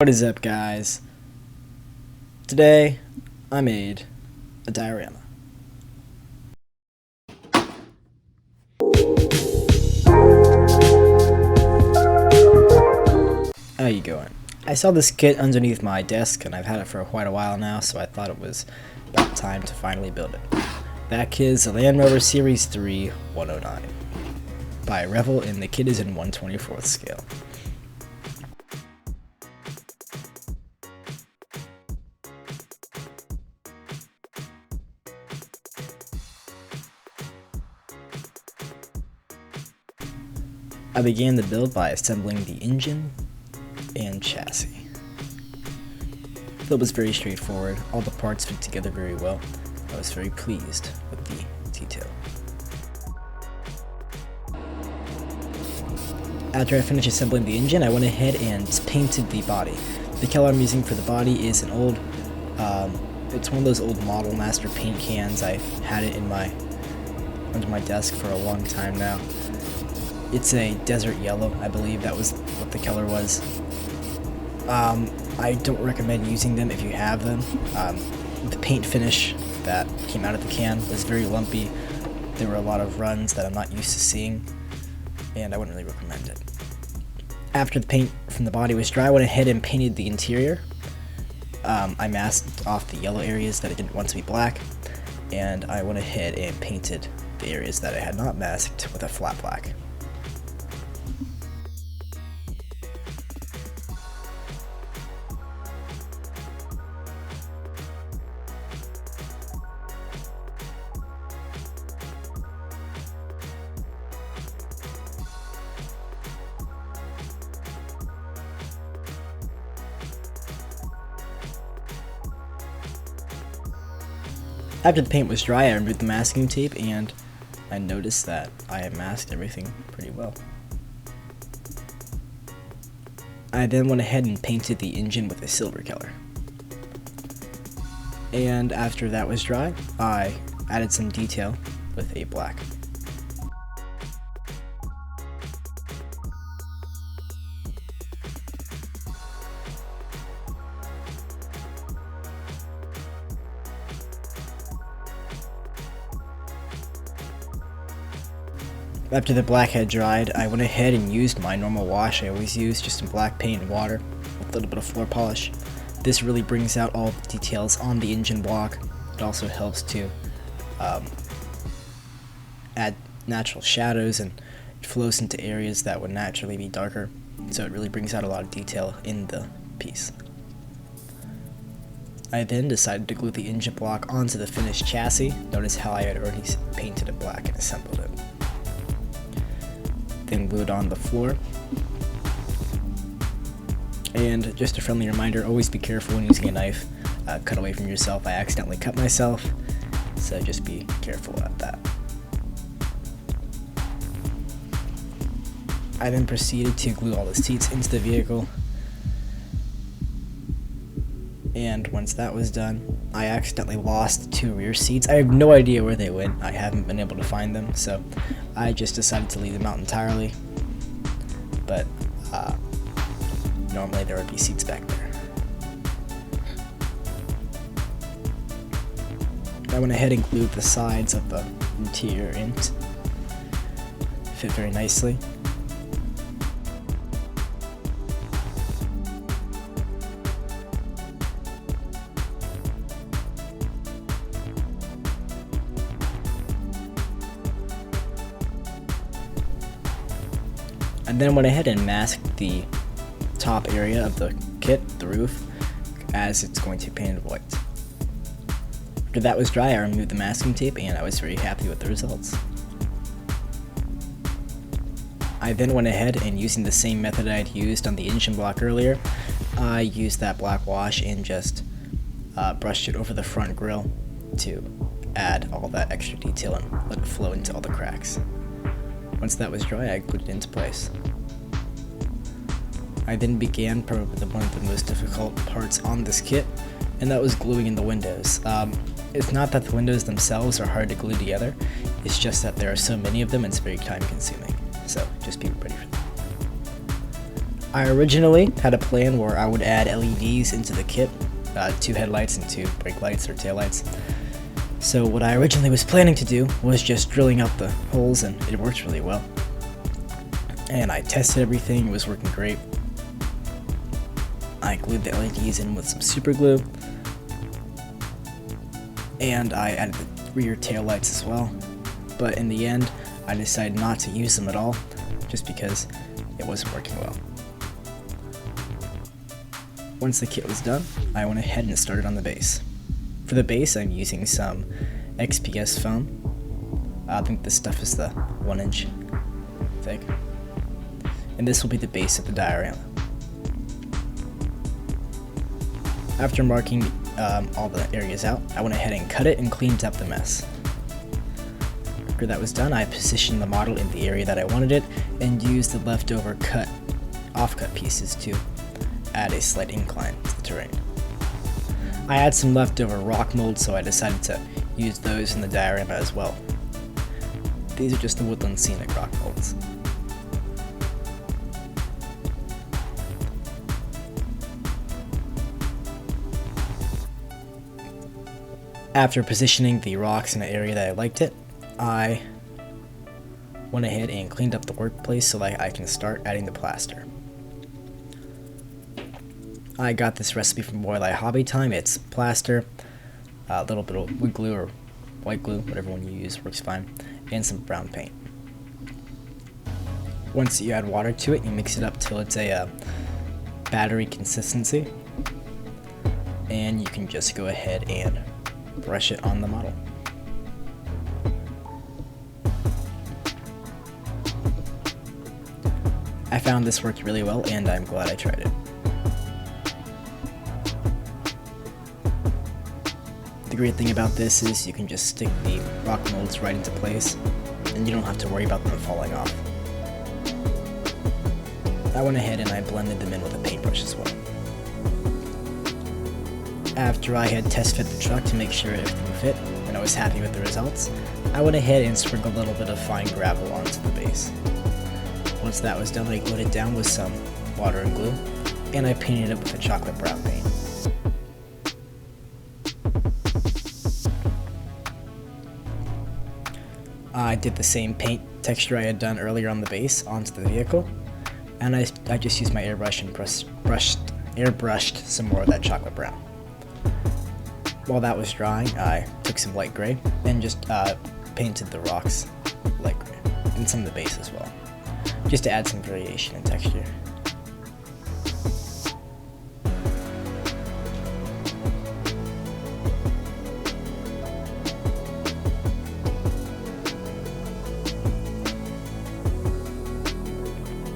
What is up, guys? Today I made a diorama. How you going? I saw this kit underneath my desk and I've had it for quite a while now, so I thought it was about time to finally build it. That kit is the Landrover Series 3 109 by Revel, and the kit is in 1/24th scale. I began the build by assembling the engine and chassis. The build was very straightforward, all the parts fit together very well. I was very pleased with the detail. After I finished assembling the engine, I went ahead and painted the body. The color I'm using for the body is an old, it's one of those old Model Master paint cans. I had it under my desk for a long time now. It's a desert yellow, I believe that was what the color was. I don't recommend using them if you have them. The paint finish that came out of the can was very lumpy. There were a lot of runs that I'm not used to seeing, and I wouldn't really recommend it. After the paint from the body was dry, I went ahead and painted the interior. I masked off the yellow areas that I didn't want to be black, and I went ahead and painted the areas that I had not masked with a flat black. After the paint was dry, I removed the masking tape, and I noticed that I had masked everything pretty well. I then went ahead and painted the engine with a silver color. And after that was dry, I added some detail with a black. After the black had dried, I went ahead and used my normal wash I always use, just some black paint and water with a little bit of floor polish. This really brings out all the details on the engine block. It also helps to add natural shadows, and it flows into areas that would naturally be darker, so it really brings out a lot of detail in the piece. I then decided to glue the engine block onto the finished chassis. Notice how I had already painted it black and assembled it. Then glued on the floor. And just a friendly reminder, always be careful when using a knife. Cut away from yourself. I accidentally cut myself, so just be careful at that. I then proceeded to glue all the seats into the vehicle, and once that was done, I accidentally lost 2 rear seats. I have no idea where they went. I haven't been able to find them, so I just decided to leave them out entirely. But normally there would be seats back there. I went ahead and glued the sides of the interior in. Fit very nicely. And then went ahead and masked the top area of the kit, the roof, as it's going to be painted white. After that was dry, I removed the masking tape, and I was very happy with the results. I then went ahead and, using the same method I had used on the engine block earlier, I used that black wash and just brushed it over the front grille to add all that extra detail and let it flow into all the cracks. Once that was dry, I glued it into place. I then began probably one of the most difficult parts on this kit, and that was gluing in the windows. It's not that the windows themselves are hard to glue together, it's just that there are so many of them and it's very time consuming, so just be ready for that. I originally had a plan where I would add LEDs into the kit, 2 headlights and 2 brake lights or tail lights. So what I originally was planning to do was just drilling out the holes, and it worked really well. And I tested everything, it was working great. I glued the LEDs in with some super glue, and I added the rear tail lights as well. But in the end, I decided not to use them at all, just because it wasn't working well. Once the kit was done, I went ahead and started on the base. For the base, I'm using some XPS foam. I think this stuff is the 1-inch thick. And this will be the base of the diorama. After marking all the areas out, I went ahead and cut it and cleaned up the mess. After that was done, I positioned the model in the area that I wanted it and used the leftover offcut pieces to add a slight incline to the terrain. I had some leftover rock molds, so I decided to use those in the diorama as well. These are just the woodland scenic rock molds. After positioning the rocks in an area that I liked it, I went ahead and cleaned up the workplace so that I can start adding the plaster. I got this recipe from Wildlife Hobby Time. It's plaster, a little bit of wood glue or white glue, whatever one you use works fine, and some brown paint. Once you add water to it, you mix it up till it's a battery consistency, and you can just go ahead and brush it on the model. I found this worked really well, and I'm glad I tried it. The great thing about this is you can just stick the rock molds right into place, and you don't have to worry about them falling off. I went ahead and I blended them in with a paintbrush as well. After I had test fit the truck to make sure everything fit, and I was happy with the results, I went ahead and sprinkled a little bit of fine gravel onto the base. Once that was done, I glued it down with some water and glue, and I painted it with a chocolate brown paint. I did the same paint texture I had done earlier on the base onto the vehicle, and I just used my airbrush and airbrushed some more of that chocolate brown. While that was drying, I took some light gray and just painted the rocks light gray, and some of the base as well, just to add some variation in texture.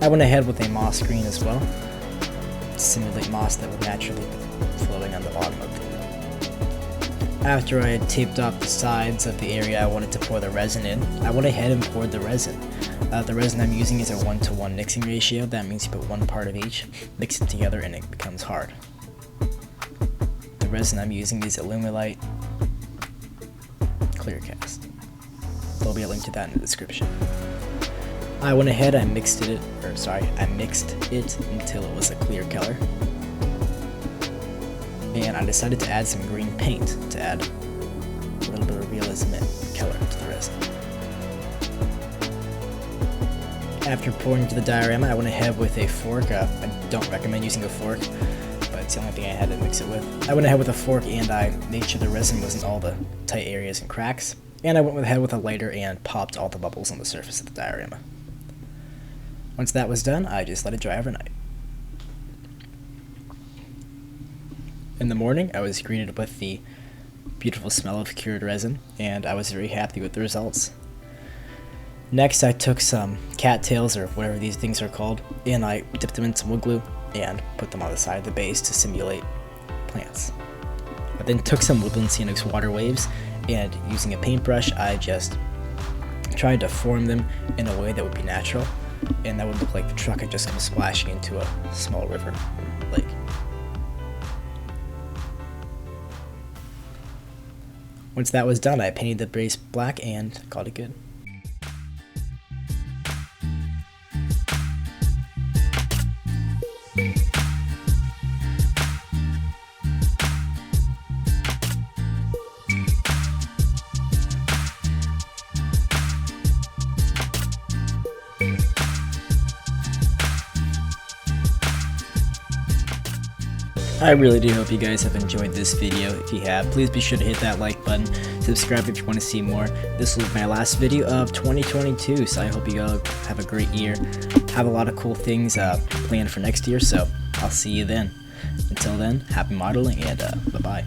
I went ahead with a moss green as well, to simulate moss that would naturally be floating on the bottom of the wheel. After I had taped off the sides of the area I wanted to pour the resin in, I went ahead and poured the resin. The resin I'm using is a 1-to-1 mixing ratio. That means you put one part of each, mix it together, and it becomes hard. The resin I'm using is Illumilite Clear Cast. There'll be a link to that in the description. I went ahead and mixed it until it was a clear color. And I decided to add some green paint to add a little bit of realism and color to the resin. After pouring into the diorama, I went ahead with a fork. I don't recommend using a fork, but it's the only thing I had to mix it with. I went ahead with a fork and I made sure the resin was in all the tight areas and cracks. And I went ahead with a lighter and popped all the bubbles on the surface of the diorama. Once that was done, I just let it dry overnight. In the morning, I was greeted with the beautiful smell of cured resin, and I was very happy with the results. Next, I took some cattails, or whatever these things are called, and I dipped them in some wood glue and put them on the side of the base to simulate plants. I then took some Woodland Scenics water waves, and using a paintbrush, I just tried to form them in a way that would be natural, and that would look like the truck had just come splashing into a small river or lake. Once that was done, I painted the base black and called it good. I really do hope you guys have enjoyed this video. If you have, please be sure to hit that like button, subscribe if you want to see more. This was my last video of 2022, so I hope you all have a great year. Have a lot of cool things planned for next year, so I'll see you then. Until then, happy modeling, and bye-bye.